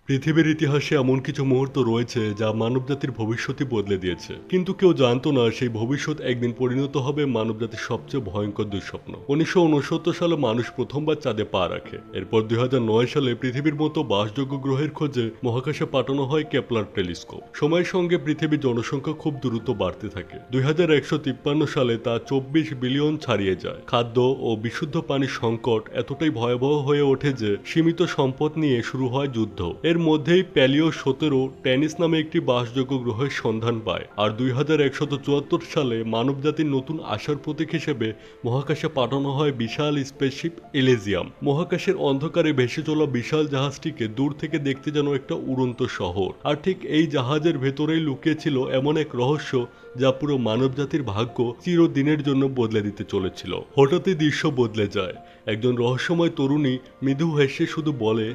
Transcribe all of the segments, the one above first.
পৃথিবীর ইতিহাসে এমন কিছু মুহূর্ত রয়েছে যা মানবজাতির ভবিষ্যৎই বদলে দিয়েছে, কিন্তু কেউ জানতো না সেই ভবিষ্যৎ একদিন পরিণত হবে মানবজাতির সবচেয়ে ভয়ঙ্কর দুঃস্বপ্ন। 1969 সালে মানুষ প্রথমবার চাঁদে পা রাখে। এরপর 2009 সালে পৃথিবীর মতো বাসযোগ্য গ্রহের খোঁজে মহাকাশে পাঠানো হয় কেপলার টেলিস্কোপ। সময়ের সঙ্গে পৃথিবীর জনসংখ্যা খুব দ্রুত বাড়তে থাকে। 2153 সালে তা 24 বিলিয়ন ছাড়িয়ে যায়। খাদ্য ও বিশুদ্ধ পানির সংকট এতটাই ভয়াবহ হয়ে ওঠে যে সীমিত সম্পদ নিয়ে শুরু হয় যুদ্ধ। এর মধ্যেই প্যালিও 17 টেনিস নামে একটি বাসযোগ্য গ্রহের সন্ধান পায়, আর 2174 সালে মানবজাতির নতুন আশার প্রতীক হিসেবে মহাকাশে পাঠানো হয় বিশাল স্পেসশিপ এলিজিয়াম। মহাকাশের অন্ধকারে ভেসে চলা বিশাল জাহাজটিকে দূর থেকে দেখতে যেন একটা উড়ন্ত শহর, আর ঠিক এই জাহাজের ভেতরেই লুকিয়ে ছিল এমন এক রহস্য যা পুরো মানবজাতির ভাগ্য চিরদিনের জন্য বদলে দিতে চলেছিল। হঠাৎই দৃশ্য বদলে যায়। একজন রহস্যময় তরুণী মৃদু হেসে শুধু বলে,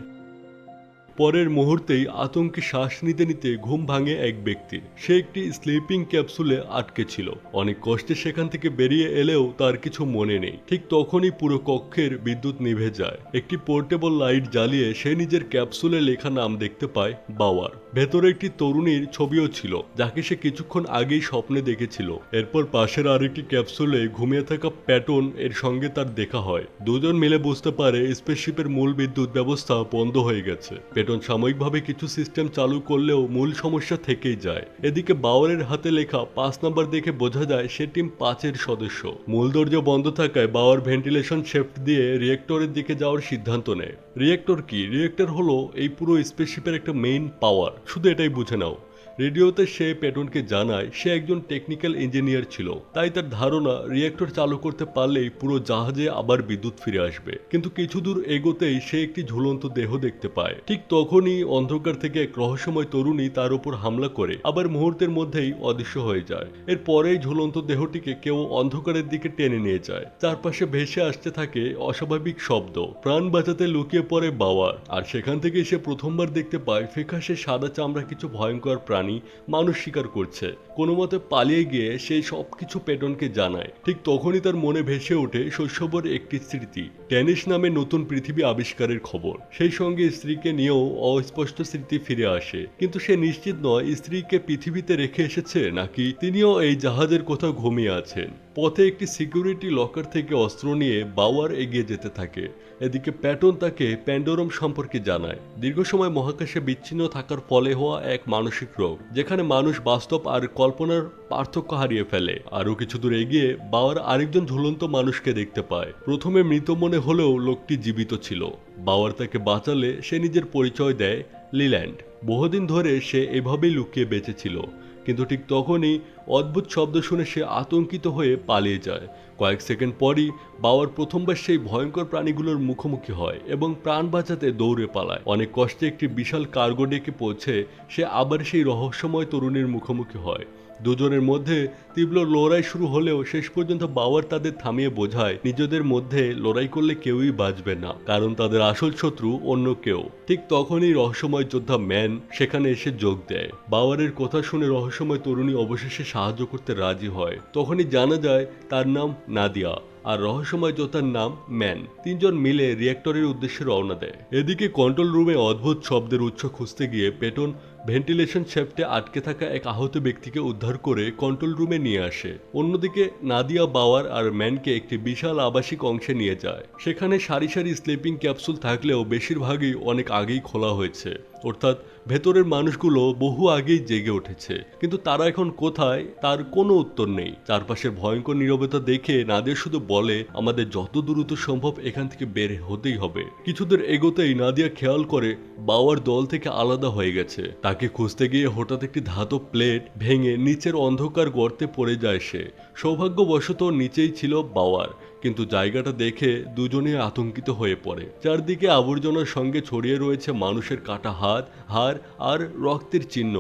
পরের মুহূর্তেই আতঙ্কে শ্বাস নিতে নিতে ঘুম ভাঙে এক ব্যক্তির। সে একটি স্লিপিং ক্যাপসুলে আটকে ছিল। অনেক কষ্টে সেখান থেকে বেরিয়ে এলেও তার কিছু মনে নেই। ঠিক তখনই পুরো কক্ষের বিদ্যুৎ নিভে যায়। একটি পোর্টেবল লাইট জ্বালিয়ে সে নিজের ক্যাপসুলে লেখা নাম দেখতে পায়, বাওয়ার। ভেতরে একটি তরুণীর ছবিও ছিল, যাকে সে কিছুক্ষণ আগেই স্বপ্নে দেখেছিল। এরপর পাশের আরেকটি ক্যাপসুলে ঘুমিয়ে থাকা প্যাটন এর সঙ্গে তার দেখা হয়। দুজন মিলে বুঝতে পারে স্পেসশিপের মূল বিদ্যুৎ ব্যবস্থা বন্ধ হয়ে গেছে। প্যাটন সাময়িকভাবে কিছু সিস্টেম চালু করলেও মূল সমস্যা থেকেই যায়। এদিকে বাওয়ারের হাতে লেখা 5 নাম্বার দেখে বোঝা যায় সে টিম 5-এর সদস্য। মূল দরজা বন্ধ থাকায় বাওয়ার ভেন্টিলেশন শেফট দিয়ে রিয়েক্টরের দিকে যাওয়ার সিদ্ধান্ত নেয়। রিয়েক্টর কি? রিয়েক্টর হলো এই পুরো স্পেসশিপের একটা মেইন পাওয়ার। শুধু এটাই বুঝে নাও। রেডিওতে সে প্যাটনকে জানায় সে একজন টেকনিক্যাল ইঞ্জিনিয়ার ছিল, তাই তার ধারণা রিয়েক্টর চালু করতে পারলেই পুরো জাহাজে আবার বিদ্যুৎ ফিরে আসবে। কিন্তু কিছু দূর এগোতেই সে একটি ঝুলন্ত দেহ দেখতে পায়। ঠিক তখনই অন্ধকার থেকে এক রহস্যময় তরুণী তার উপর হামলা করে আবার মুহূর্তের মধ্যেই অদৃশ্য হয়ে যায়। এরপরেই ঝুলন্ত দেহটিকে কেউ অন্ধকারের দিকে টেনে নিয়ে যায়। চারপাশে ভেসে আসতে থাকে অস্বাভাবিক শব্দ। প্রাণ বাঁচাতে লুকিয়ে পড়ে বাওয়ার, আর সেখান থেকে সে প্রথমবার দেখতে পায় ফ্যাকাশে সাদা চামড়া কিছু ভয়ঙ্কর প্রাণী মানুষ শিকার করছে। কোনো মতে পালিয়ে গিয়ে সেই সবকিছু প্যাটনকে জানায়। ঠিক তখনই তার মনে ভেসে ওঠে শৈশবের একটি স্মৃতি, টেনিস নামে নতুন পৃথিবী আবিষ্কারের খবর। সেই সঙ্গে স্ত্রীকে নিয়েও অস্পষ্ট স্মৃতি ফিরে আসে, কিন্তু সে নিশ্চিত নয় স্ত্রীকে পৃথিবীতে রেখে এসেছে নাকি তিনিও এই জাহাজের কোথাও ঘুমিয়ে আছেন। পথে একটি সিকিউরিটি লকার থেকে অস্ত্র নিয়ে বাওয়ার এগিয়ে যেতে থাকে। এদিকে প্যাটন তাকে প্যান্ডোরম সম্পর্কে জানায়, দীর্ঘ সময় মহাকাশে বিচ্ছিন্ন থাকার ফলে হওয়া এক মানসিক রোগ, যেখানে মানুষ বাস্তব আর কল্পনার পার্থক্য হারিয়ে ফেলে। আরও কিছু দূর এগিয়ে বাওয়ার আরেকজন ঝুলন্ত মানুষকে দেখতে পায়। প্রথমে মৃত মনে হলেও লোকটি জীবিত ছিল। বাওয়ার তাকে বাঁচালে সে নিজের পরিচয় দেয়, লিল্যান্ড। বহুদিন ধরে সে এভাবেই লুকিয়ে বেঁচে ছিল। কিন্তু ঠিক তখনই অদ্ভুত শব্দ শুনে সে আতঙ্কিত হয়ে পালিয়ে যায়। কয়েক সেকেন্ড পরই বাওয়ার প্রথমবার সেই ভয়ঙ্কর প্রাণীগুলোর মুখোমুখি হয় এবং প্রাণ বাঁচাতে দৌড়ে পালায়। অনেক কষ্টে একটি বিশাল কার্গো ডেকে পৌঁছে সে আবার সেই রহস্যময় তরুণীর মুখোমুখি হয়। দুজনের মধ্যে তীব্র লড়াই শুরু হলেও শেষ পর্যন্ত বাওয়ার তাদের থামিয়ে বোঝায় নিজেদের মধ্যে লড়াই করলে কেউই বাঁচবে না, কারণ তাদের আসল শত্রু অন্য কেউ। ঠিক তখনই রহস্যময় যোদ্ধা ম্যান সেখানে এসে যোগ দেয়। বাওয়ারের কথা শুনে রহস্যময় তরুণী অবশেষে সাহায্য করতে রাজি হয়। তখনই জানা যায় তার নাম নাদিয়া, আর রহস্যময় যোদ্ধার নাম ম্যান। তিনজন মিলে রিয়েক্টরের উদ্দেশ্যে রওনা দেয়। এদিকে কন্ট্রোল রুমে অদ্ভুত শব্দের উৎস খুঁজতে গিয়ে প্যাটন ভেন্টিলেশন শ্যাফটে আটকে থাকা এক আহত ব্যক্তিকে উদ্ধার করে কন্ট্রোল রুমে নিয়ে আসে। অন্যদিকে নাদিয়া বাওয়ার আর ম্যানকে একটি বিশাল আবাসিক অংশে নিয়ে যায়। সেখানে সারি সারি স্লিপিং ক্যাপসুল থাকলেও বেশিরভাগই অনেক আগেই খোলা হয়েছে, অর্থাৎ ভেতরের মানুষগুলো বহু আগেই জেগে উঠেছে। কিন্তু তারা এখন কোথায় তার কোনো উত্তর নেই। চারপাশের ভয়ঙ্কর নীরবতা দেখে নাদিয়া শুধু বলে, আমাদের যত দ্রুত সম্ভব এখান থেকে বের হতেই হবে। কিছুদের এগোতেই নাদিয়া খেয়াল করে বাওয়ার দল থেকে আলাদা হয়ে গেছে। তাকে খুঁজতে গিয়ে হঠাৎ একটি ধাতব প্লেট ভেঙে নিচের অন্ধকার গর্তে পড়ে যায় সে। সৌভাগ্যবশত নিচেই ছিল বাওয়ার, কিন্তু জায়গাটা দেখে দুজনেই আতঙ্কিত হয়ে পড়ে। চারদিকে আবর্জনার সঙ্গে ছড়িয়ে রয়েছে মানুষের কাটা হাত, হাড় আর রক্তের চিহ্ন।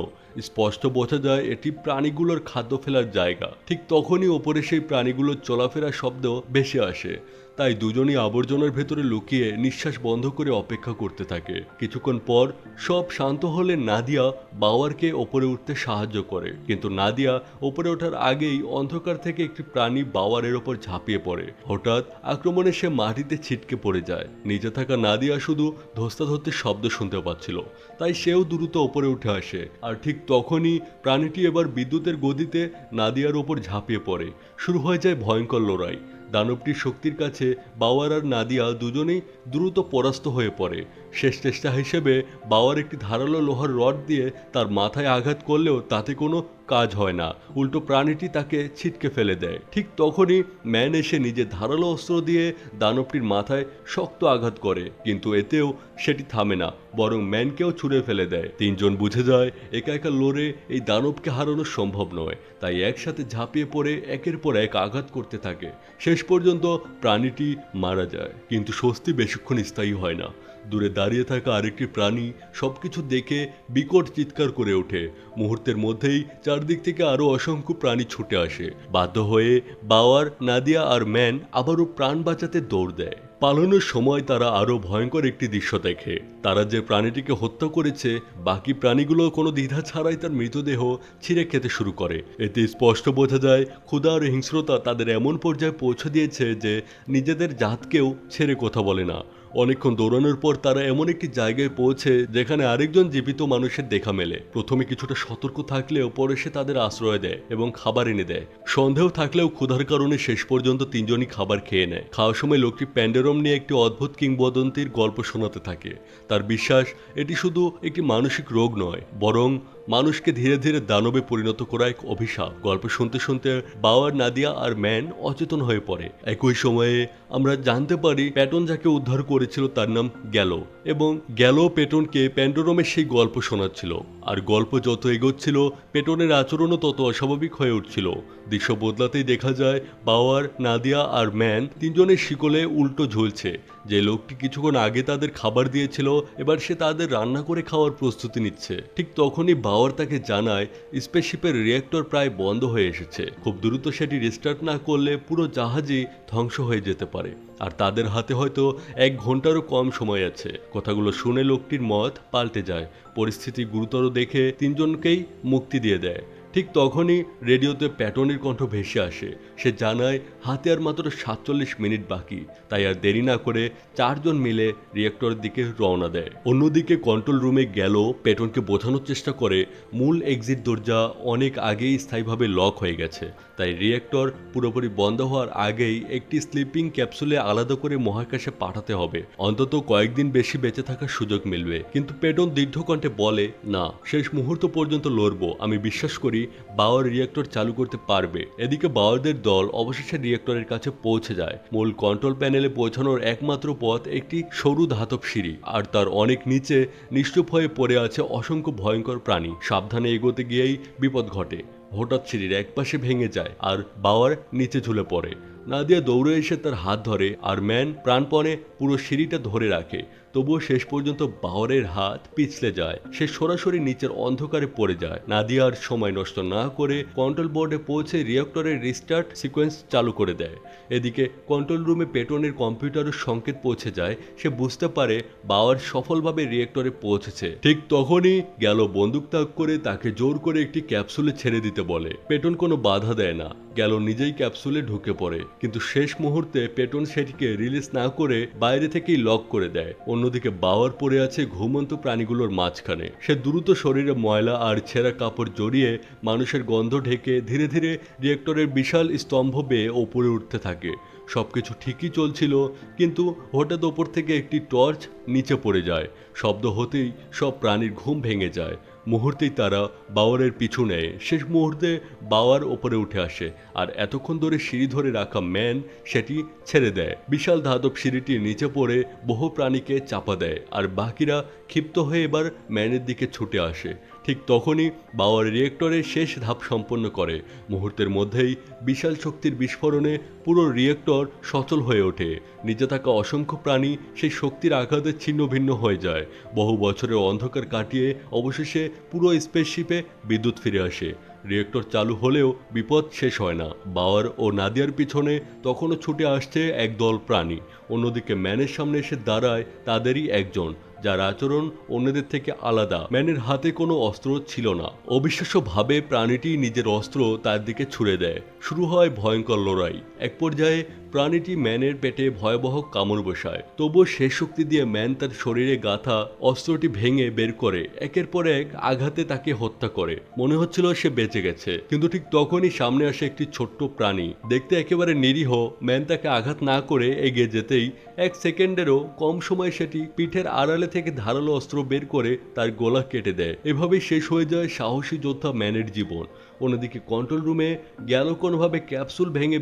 স্পষ্ট বোঝা যায় এটি প্রাণীগুলোর খাদ্য ফেলার জায়গা। ঠিক তখনই ওপরে সেই প্রাণীগুলোর চলাফেরার শব্দ ভেসে আসে। তাই দুজনই আবর্জনার ভেতরে লুকিয়ে নিঃশ্বাস বন্ধ করে অপেক্ষা করতে থাকে। কিছুক্ষণ পর সব শান্ত হলে নাদিয়া বাওয়ারকে ওপরে উঠতে সাহায্য করে, কিন্তু নাদিয়া ওপরে ওঠার আগেই অন্ধকার থেকে একটি প্রাণী বাওয়ারের ওপর ঝাঁপিয়ে পড়ে। হঠাৎ আক্রমণে সে মাটিতে ছিটকে পড়ে যায়। নিচে থাকা নাদিয়া শুধু ধস্তাধস্তির শব্দ শুনতে পাচ্ছিল, তাই সেও দ্রুত ওপরে উঠে আসে। আর ঠিক তখনই প্রাণীটি এবার বিদ্যুতের গতিতে নাদিয়ার ওপর ঝাঁপিয়ে পড়ে। শুরু হয়ে যায় ভয়ঙ্কর লড়াই। দানবটির শক্তির কাছে বাওয়ার আর নাদিয়া দুজনেই দ্রুত পরাস্ত হয়ে পড়ে। শেষ চেষ্টা হিসেবে বাওয়ার একটি ধারালো লোহার রড দিয়ে তার মাথায় আঘাত করলেও তাতে কোনো কাজ হয় না, উল্টো প্রাণীটি তাকে ছিটকে ফেলে দেয়। ঠিক তখনই ম্যান এসে নিজের ধারালো অস্ত্র দিয়ে দানবটির মাথায় শক্ত আঘাত করে, কিন্তু এতেও সেটি থামে না, বরং ম্যানকেও ছুঁড়ে ফেলে দেয়। তিনজন বুঝে যায় একা একা লড়ে এই দানবকে হারানো সম্ভব নয়, তাই একসাথে ঝাঁপিয়ে পড়ে একের পর এক আঘাত করতে থাকে। শেষ পর্যন্ত প্রাণীটি মারা যায়, কিন্তু স্বস্তি বেশিক্ষণ স্থায়ী হয় না। দূরে দাঁড়িয়ে থাকা আরেকটি প্রাণী সবকিছু দেখে বিকট চিৎকার করে ওঠে। মুহূর্তের মধ্যেই চারদিক থেকে আরো অসংখ্য প্রাণী ছুটে আসে। বাধ্য হয়ে বাওয়ার, নাদিয়া আর ম্যান আবারও প্রাণ বাঁচাতে দৌড় দেয়। পালানোর সময় তারা আরো ভয়ঙ্কর একটি দৃশ্য দেখে। তারা যে প্রাণীটিকে হত্যা করেছে, বাকি প্রাণীগুলো কোনো দ্বিধা ছাড়াই তার মৃতদেহ ছিঁড়ে খেতে শুরু করে। এতে স্পষ্ট বোঝা যায় ক্ষুধা আর হিংস্রতা তাদের এমন পর্যায়ে পৌঁছে দিয়েছে যে নিজেদের জাতকেও ছেড়ে কথা বলে না। অনেকক্ষণ দৌড়ানোর পর তারা এমন একটি জায়গায় পৌঁছে যেখানে আরেকজন জীবিত মানুষের দেখা মেলে। প্রথমে কিছুটা সতর্ক থাকলেও পরে সে তাদের আশ্রয় দেয় এবং খাবার এনে দেয়। সন্দেহ থাকলেও ক্ষুধার কারণে শেষ পর্যন্ত তিনজনই খাবার খেয়ে নেয়। খাওয়ার সময় লোকটি প্যান্ডেরম নিয়ে একটি অদ্ভুত কিংবদন্তির গল্প শোনাতে থাকে। তার বিশ্বাস এটি শুধু একটি মানসিক রোগ নয়, বরং মানুষকে ধীরে ধীরে দানবে পরিণত করা এক অভিশাপ। গল্প শুনতে শুনতে বাওয়ার, নাদিয়া আর ম্যান অচেতন হয়ে পড়ে। একই সময়ে আমরা জানতে পারি প্যাটন যাকে উদ্ধার করেছিল তার নাম গ্যালো, এবং গ্যালো পেটনকে প্যান্ডোরমের সেই গল্প শোনাচ্ছিল। আর গল্প যত এগোচ্ছিল পেটনের আচরণও তত অস্বাভাবিক হয়ে উঠছিল। দৃশ্য বদলাতেই দেখা যায় বাওয়ার, নাদিয়া আর ম্যান তিনজনের শিকলে উল্টো ঝুলছে। যে লোকটি কিছুক্ষণ আগে তাদের খাবার দিয়েছিল এবার সে তাদের রান্না করে খাওয়ার প্রস্তুতি নিচ্ছে। ঠিক তখনই বাওয়ার তাকে জানায় স্পেসশিপের রিয়েক্টর প্রায় বন্ধ হয়ে এসেছে। খুব দ্রুত সেটি রিস্টার্ট না করলে পুরো জাহাজই ধ্বংস হয়ে যেতে পারে, আর তাদের হাতে হয়তো 1 ঘন্টারও কম সময় আছে। কথাগুলো শুনে লোকটির মত পাল্টে যায়। পরিস্থিতি গুরুতর দেখে তিনজনকেই মুক্তি দিয়ে দেয়। ঠিক তখনই রেডিওতে প্যাটনের কণ্ঠ ভেসে আসে। সে জানায় হাতে আর মাত্র 47 মিনিট বাকি, তাই আর দেরি না করে চারজন মিলে রিয়েক্টরের দিকে রওনা দেয়। অন্যদিকে কন্ট্রোল রুমে গেল প্যাটনকে বোঝানোর চেষ্টা করে মূল এক্সিট দরজা অনেক আগেই স্থায়ীভাবে লক হয়ে গেছে, তাই রিয়েক্টর পুরোপুরি বন্ধ হওয়ার আগেই একটি স্লিপিং ক্যাপসুলে আলাদা করে মহাকাশে পাঠাতে হবে। অন্তত কয়েকদিন বেশি বেঁচে থাকার সুযোগ মিলবে। কিন্তু প্যাটন দীর্ঘ কণ্ঠে বলে, না, শেষ মুহূর্ত পর্যন্ত লড়বো। আমি বিশ্বাস করি বাওয়ার রিয়েক্টর চালু করতে পারবে। এদিকে বাওয়ারদের দল অবশেষে রিয়েক্টরের কাছে পৌঁছে যায়। মূল কন্ট্রোল প্যানেলে পৌঁছানোর একমাত্র পথ একটি সরু ধাতব সিঁড়ি, আর তার অনেক নিচে নিশ্চুপ হয়ে পড়ে আছে অসংখ্য ভয়ঙ্কর প্রাণী। সাবধানে এগোতে গিয়েই বিপদ ঘটে। হঠাৎ সিঁড়ির একপাশে ভেঙে যায় আর বাওয়ার নিচে ঝুলে পড়ে। নাদিয়া দৌড়ে এসে তার হাত ধরে আর ম্যান প্রাণপণে পুরো সিঁড়িটা ধরে রাখে। তবুও শেষ পর্যন্ত বাওয়ারের হাত পিছলে যায়। সে সরাসরি নিচের অন্ধকারে পড়ে যায়। নাদিয়া আর সময় নষ্ট না করে কন্ট্রোল বোর্ডে পৌঁছে রিয়েক্টরের রিস্টার্ট সিকোয়েন্স চালু করে দেয়। এদিকে কন্ট্রোল রুমে পেটনের কম্পিউটারের সংকেত পৌঁছে যায়। সে বুঝতে পারে বাওয়ার সফলভাবে রিয়েক্টরে পৌঁছেছে। ঠিক তখনই গেল বন্দুক তাক করে তাকে জোর করে একটি ক্যাপসুলে ছেড়ে দিতে বলে। পেটন কোনো বাধা দেয় না, গেল নিজেই ক্যাপসুলে ঢুকে পড়ে। কিন্তু শেষ মুহূর্তে পেটন সেটিকে রিলিজ না করে বাইরে থেকেই লক করে দেয়। অন্যদিকে বাওয়ার পড়ে আছে ঘুমন্ত প্রাণীগুলোর মাঝখানে। সে দ্রুত শরীরে ময়লা আর ছেঁড়া কাপড় জড়িয়ে মানুষের গন্ধ ঢেকে ধীরে ধীরে রিয়েক্টরের বিশাল স্তম্ভ বেয়ে ওপরে উঠতে থাকে। সবকিছু ঠিকই চলছিল, কিন্তু হঠাৎ ওপর থেকে একটি টর্চ নিচে পড়ে যায়। শব্দ হতেই সব প্রাণীর ঘুম ভেঙে যায়। মুহূর্তেই তারা বাওয়ারের পিছু নেয়। শেষ মুহূর্তে বাওয়ার ওপরে উঠে আসে আর এতক্ষণ ধরে সিঁড়ি ধরে রাখা ম্যান সেটি ছেড়ে দেয়। বিশাল ধাতব সিঁড়িটির নিচে পড়ে বহু প্রাণীকে চাপা দেয় আর বাকিরা ক্ষিপ্ত হয়ে এবার ম্যানের দিকে ছুটে আসে। ঠিক তখনই বাওয়ার রিয়েক্টরের শেষ ধাপ সম্পন্ন করে। মুহূর্তের মধ্যেই বিশাল শক্তির বিস্ফোরণে পুরো রিয়েক্টর সচল হয়ে ওঠে। নিচে থাকা অসংখ্য প্রাণী সেই শক্তির আঘাতে ছিন্ন ভিন্ন হয়ে যায়। বহু বছরের অন্ধকার কাটিয়ে অবশেষে পুরো স্পেসশিপে বিদ্যুৎ ফিরে আসে। রিয়েক্টর চালু হলেও বিপদ শেষ হয় না। বাওয়ার ও নাদিয়ার পিছনে তখনও ছুটে আসছে একদল প্রাণী। অন্যদিকে ম্যানের সামনে এসে দাঁড়ায় তাদেরই একজন, যার আচরণ অন্যদের থেকে আলাদা। ম্যানের হাতে কোনো অস্ত্র ছিল না। অবিশ্বাস্যভাবে প্রাণীটি নিজের অস্ত্র তার দিকে ছুড়ে দেয়। শুরু হয় ভয়ঙ্কর লড়াই। এক পর্যায়ে প্রাণীটি ম্যানের পেটে ভয়াবহ কামড় বসায়। তবুও শেষ শক্তি দিয়ে ম্যান তার শরীরে গাঁথা অস্ত্রটি ভেঙে বের করে একের পর এক আঘাতে তাকে হত্যা করে। মনে হচ্ছিল সে বেঁচে গেছে, কিন্তু ঠিক তখনই সামনে আসে একটি ছোট্ট প্রাণী। দেখতে একেবারে নিরীহ। ম্যান তাকে আঘাত না করে এগিয়ে যেতেই এক সেকেন্ডেরও কম সময়ে সেটি পিঠের আড়ালে থেকে ধারালো অস্ত্র বের করে তার গলা কেটে দেয়। এভাবেই শেষ হয়ে যায় সাহসী যোদ্ধা ম্যানের জীবন। অন্যদিকে কন্ট্রোল রুমে গেল কোনোভাবে ক্যাপসুল ভেঙে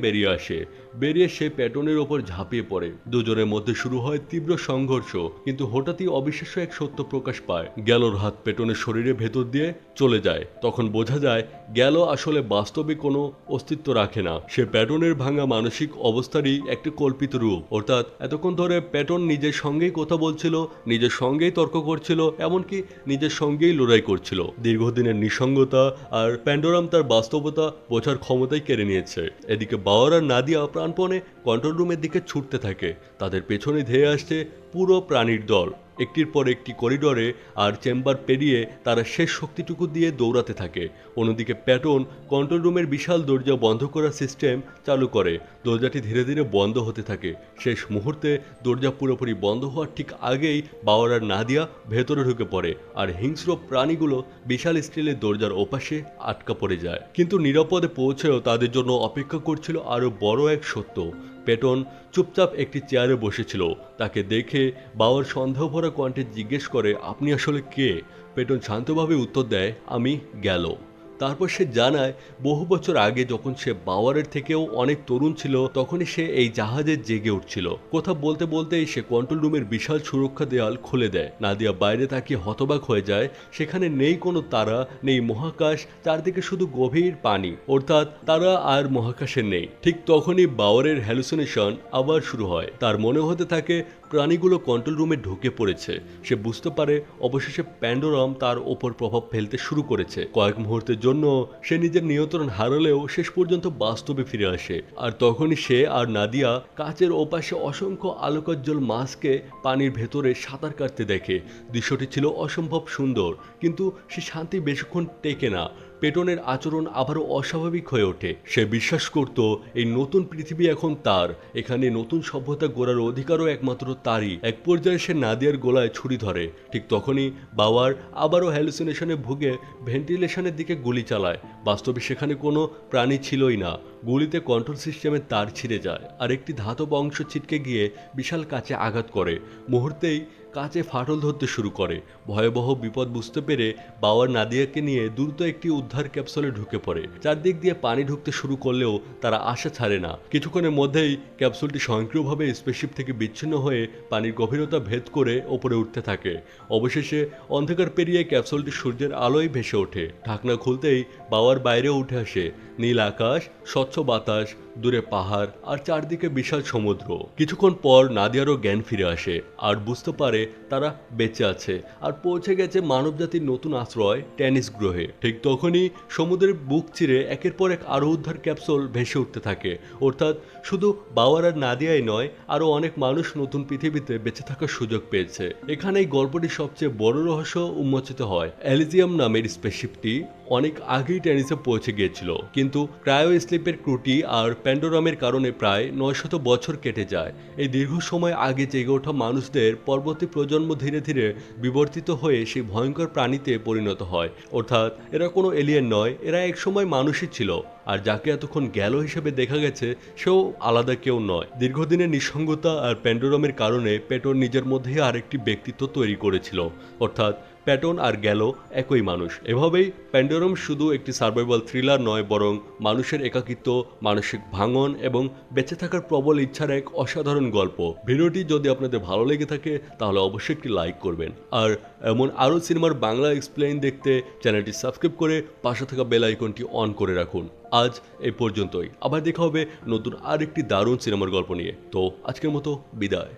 বেরিয়ে সে প্যাটনের ওপর ঝাঁপিয়ে পড়ে। দুজনের মধ্যে শুরু হয় তীব্র সংঘর্ষ, কিন্তু হঠাৎই অবিশ্বাস্য এক সত্য প্রকাশ পায়। গ্যালোর হাত প্যাটনের শরীরের ভেতর দিয়ে চলে যায়। তখন বোঝা যায় গ্যালো আসলে বাস্তবে কোনো অস্তিত্ব রাখে না। সে প্যাটনের ভাঙা মানসিক অবস্থারই একটি কল্পিত রূপ। অর্থাৎ এতক্ষণ ধরে প্যাটন নিজের সঙ্গেই কথা বলছিল, নিজের সঙ্গেই তর্ক করছিল, এমনকি নিজের সঙ্গেই লড়াই করছিল। দীর্ঘদিনের নিঃসঙ্গতা আর প্যান্ডোরাম তার বাস্তবতা বোঝার ক্ষমতাই কেড়ে নিয়েছে। এদিকে বাওয়ার আর নাদিয়া প্রাণপণে কন্ট্রোল রুমের দিকে ছুটতে থাকে। তাদের পেছনে ধেয়ে আসছে পুরো প্রাণীর দল। একটির পর একটি করিডোরে আর চেম্বার পেরিয়ে তারা শেষ শক্তিটুকু দিয়ে দৌড়াতে থাকে। অন্যদিকে প্যাটন কন্ট্রোল রুমের বিশাল দরজা বন্ধ করার সিস্টেম চালু করে। দরজাটি ধীরে ধীরে বন্ধ হতে থাকে। শেষ মুহূর্তে দরজা পুরোপুরি বন্ধ হওয়ার ঠিক আগেই বাওয়ার আর নাদিয়া ভেতরে ঢুকে পড়ে, আর হিংস্র প্রাণীগুলো বিশাল স্টিলের দরজার ওপাশে আটকা পড়ে যায়। কিন্তু নিরাপদে পৌঁছেও তাদের জন্য অপেক্ষা করছিল আরও বড় এক সত্য। প্যাটন চুপচাপ একটি চেয়ারে বসেছিল। তাকে দেখে বাওয়ার সন্দেহভরা কণ্ঠে জিজ্ঞেস করে, আপনি আসলে কে? প্যাটন শান্তভাবে উত্তর দেয়, আমি গ্যালো। তারপর সে জানায় বহু বছর আগে যখন সে বাওয়ারের থেকেও অনেক তরুণ ছিল, তখনই সে এই জাহাজে জেগে উঠছিল। কথা বলতে বলতেই সে কন্ট্রোল রুমের বিশাল সুরক্ষা দেয়াল খুলে দেয়। নাদিয়া বাইরে তাকিয়ে হতবাক হয়ে যায়। সেখানে নেই কোনো তারা, নেই মহাকাশ, চারদিকে শুধু গভীর পানি। অর্থাৎ তারা আর মহাকাশে নেই। ঠিক তখনই বাওয়ারের হ্যালুসিনেশন আবার শুরু হয়। তার মনে হতে থাকে প্রাণীগুলো কন্ট্রোল রুমে ঢুকে পড়েছে। সে বুঝতে পারে অবশেষে প্যান্ডোরাম তার ওপর প্রভাব ফেলতে শুরু করেছে। কয়েক মুহূর্তের জন্য সে নিজের নিয়ন্ত্রণ হারালেও শেষ পর্যন্ত বাস্তবে ফিরে আসে। আর তখনই সে আর নাদিয়া কাচের ওপাশে অসংখ্য আলোকোজ্জ্বল মাছকে পানির ভেতরে সাঁতার কাটতে দেখে। দৃশ্যটি ছিল অসম্ভব সুন্দর, কিন্তু সে শান্তি বেশিক্ষণ টেকে না। পেটনের আচরণ আবারও অস্বাভাবিক হয়ে ওঠে। সে বিশ্বাস করত এই নতুন পৃথিবী এখন তার। এখানে নতুন সভ্যতা গড়ার অধিকারও একমাত্র তারই। এক পর্যায়ে সে নাদিয়ার গলায় ছুরি ধরে। ঠিক তখনই বাওয়ার আবারও হ্যালুসিনেশনে ভুগে ভেন্টিলেশনের দিকে গুলি চালায়। বাস্তবে সেখানে কোনো প্রাণী ছিলই না। গুলিতে কন্ট্রোল সিস্টেমের তার ছিঁড়ে যায়, আর একটি ধাতব অংশ ছিটকে গিয়ে বিশাল কাচে আঘাত করে। মুহূর্তেই কাচে ফাটল ধরতে শুরু করে। ভয়াবহ বিপদ বুঝতে পেরে বাওয়ার নাদিয়াকে নিয়ে দ্রুত একটি উদ্ধার ক্যাপসুলে ঢুকে পড়ে। চারদিক দিয়ে পানি ঢুকতে শুরু করলেও তারা আশা ছাড়ে না। কিছুক্ষণের মধ্যেই ক্যাপসুলটি স্বয়ংক্রিয়ভাবে স্পেসশিপ থেকে বিচ্ছিন্ন হয়ে পানির গভীরতা ভেদ করে ওপরে উঠতে থাকে। অবশেষে অন্ধকার পেরিয়ে ক্যাপসুলটি সূর্যের আলোয় ভেসে ওঠে। ঢাকনা খুলতেই বাওয়ার বাইরে উঠে আসে। নীল আকাশ, স্বচ্ছ বাতাস, দূরে পাহাড় আর চারদিকে বিশাল সমুদ্র। কিছুক্ষণ পর নাদিয়ারও জ্ঞান ফিরে আসে আর বুঝতে পারে তারা বেঁচে আছে আর পৌঁছে গেছে মানবজাতির নতুন আশ্রয় টেনিস গ্রহে। ঠিক তখনই সমুদ্রের বুক চিরে একের পর এক আরো উদ্ধার ক্যাপসুল ভেসে উঠতে থাকে। অর্থাৎ শুধু বাওয়ার আর নাদিয়াই নয়, আরো অনেক মানুষ নতুন পৃথিবীতে বেঁচে থাকার সুযোগ পেয়েছে। এখানেই গল্পটির সবচেয়ে বড় রহস্য উন্মোচিত হয়। এলিজিয়াম নামের স্পেসশিপটি অনেক আগেই টেনিসে পৌঁছে গিয়েছিল, কিন্তু ক্রায়ো স্লিপের ত্রুটি আর প্যান্ডোরামের কারণে প্রায় 900 বছর কেটে যায়। এই দীর্ঘ সময় আগে জেগে ওঠা মানুষদের পরবর্তী প্রজন্ম ধীরে ধীরে বিবর্তিত হয়ে সেই ভয়ঙ্কর প্রাণীতে পরিণত হয়। অর্থাৎ এরা কোনো এলিয়েন নয়, এরা একসময় মানুষই ছিল। আর যাকে এতক্ষণ গ্যালো হিসেবে দেখা গেছে সেও আলাদা কেউ নয়। দীর্ঘদিনের নিঃসঙ্গতা আর প্যান্ডোরামের কারণে পেটর নিজের মধ্যেই আরেকটি ব্যক্তিত্ব তৈরি করেছিল। অর্থাৎ প্যাটন আর গ্যালো একই মানুষ। এভাবেই প্যান্ডোরাম শুধু একটি সার্ভাইভাল থ্রিলার নয়, বরং মানুষের একাকিত্ব, মানসিক ভাঙন এবং বেঁচে থাকার প্রবল ইচ্ছার এক অসাধারণ গল্প। ভিডিওটি যদি আপনাদের ভালো লেগে থাকে তাহলে অবশ্যই একটি লাইক করবেন, আর এমন আরও সিনেমার বাংলা এক্সপ্লেইন দেখতে চ্যানেলটি সাবস্ক্রাইব করে পাশে থাকা বেল আইকনটি অন করে রাখুন। আজ এই পর্যন্তই, আবার দেখা হবে নতুন আরেকটি দারুণ সিনেমার গল্প নিয়ে। তো আজকের মতো বিদায়।